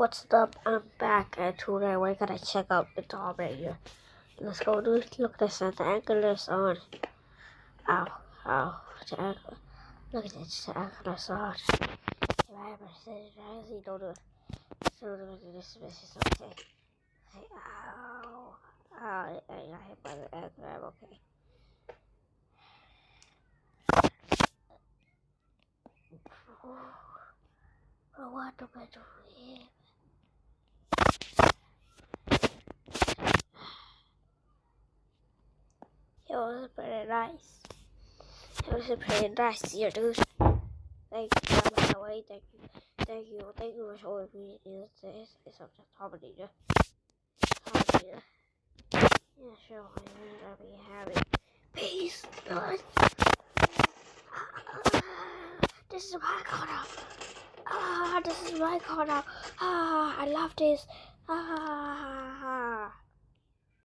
What's up? I'm back, and today we're gonna check out the Dominator. Let's go, dude. Look at this, and the anchor's on. Ow, ow. Look at this, the anchor's on. If I ever said it, I see, don't do it. So, this is okay. Hey, ow. Ow, I got hit by the anchor, I'm okay. Oh, what do I do here? It was pretty nice. It was pretty nice here, dude. Thank you, by the way. Thank you for showing me this. It's up to Dominator. Yeah, sure, I'm gonna be happy. Peace. This is my corner. This is my corner. I love this.